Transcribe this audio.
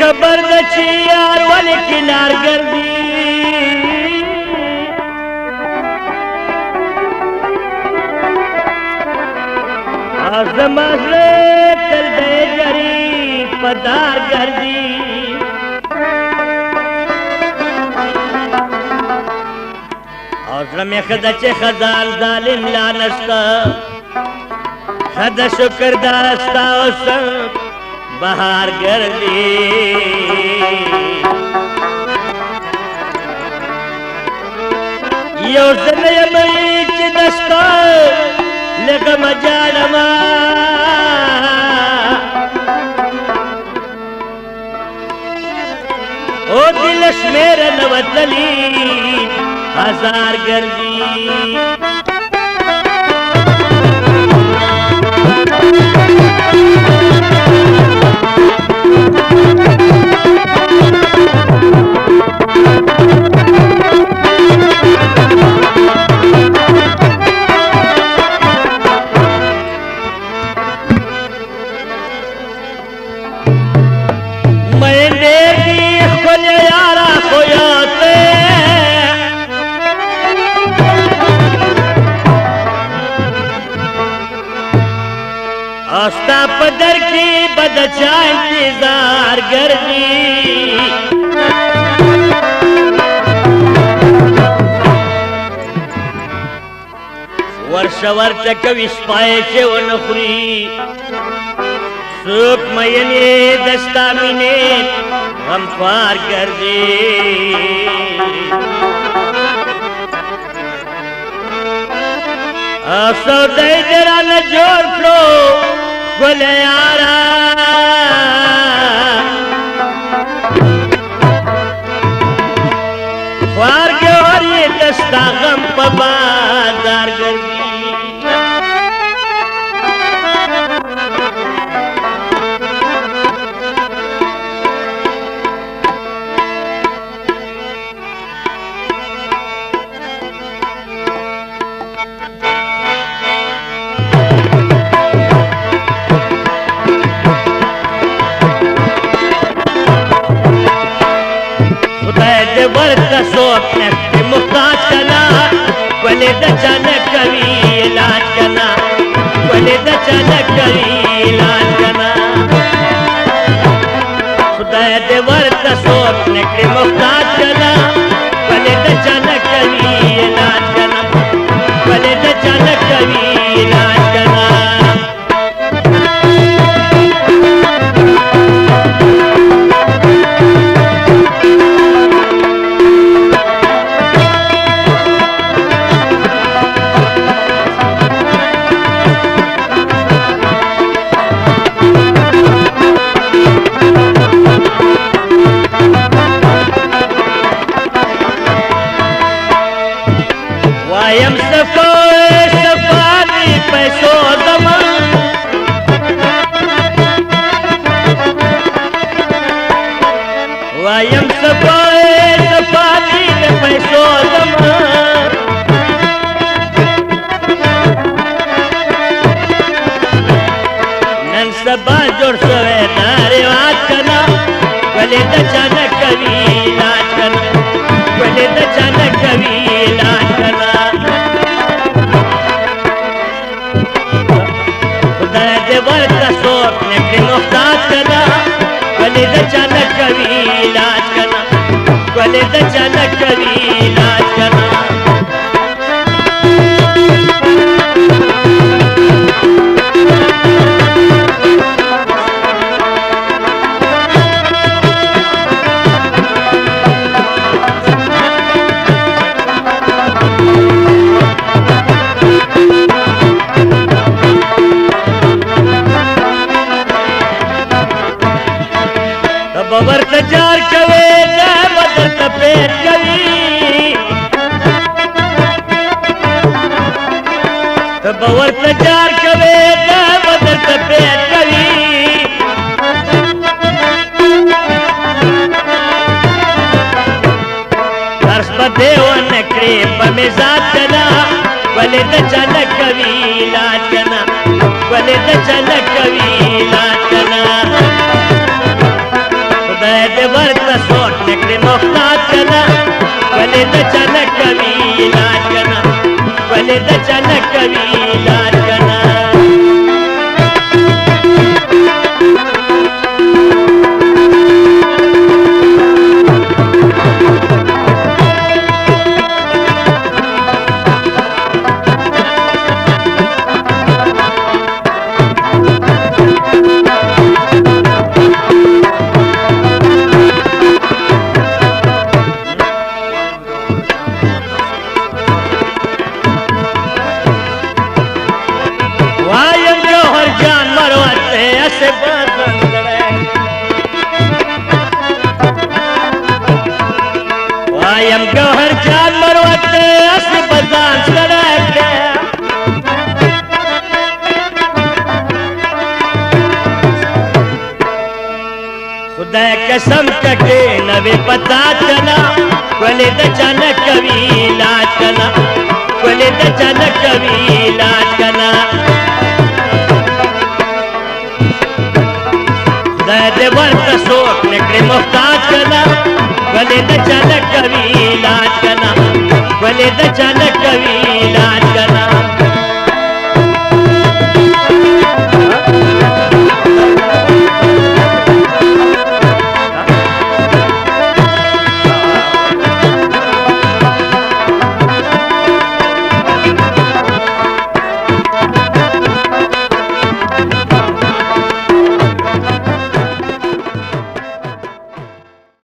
خبر ده چې یار ولې کنار ګرځي زما زړه تل دی جري په دار ګرځي او زړه مې ښه ده چې خزان ظالم لا نشته ښه ده شکر دا ستا اوس بهار ګرځي یو ځل یم چې د ستا له غمه جاړمه او دل شمېره نه وتلي هزار ګرځي ستا په در کې به د چا انتظار ګرځي ورشه ورته کوي سپی چې ونه خوري څوک مین یې د ستا مینې غمخوار ګرځي او سودی دې رانه جوړ کړو گل یارا خوار گور یہ دستا غم پا بازار گردی ورته څوک نشته محتاج کنا ولې د چا نه کوي علاج کنا ولې د چا نه کوي علاج کنا خدای دې ورته څوک نشته محتاج کنا ولې د چا نه کوي علاج کنا ولې د چا نه کوي علاج کنا وایم صفانی پیسو زمان وایم صفانی پیسو زمان نن سبا جوړ شوی دا رواج کنا ولې د چا نه کوي علاج کنا ولې د چا نه کوي علاج کنا ورته څوک نکړي محتاج کنا ولې د چا نه کوي علاج کنا ولې د چا نه کوي علاج کنا ورته جار کوي دا بدل ته پیټ کوي تب ورته جار کوي دا بدل ته پیټ کوي درس په دیو نکړي په مزاج کنا ولې د چا نه کوي علاج کنا ولې د چا نه کوي علاج کنا बले द चन कवि लाज कना वायम गौहर जान मरवते अस बजान सड़क खुदा कसम कटे नवे पता चला कोले द चन कवि लाज कना कोले द चन कवि लाज कना दे वर्त सोख निकले मुफ्ताज कना बले द चन कवि लाज कना बले द चन कवि लाज कना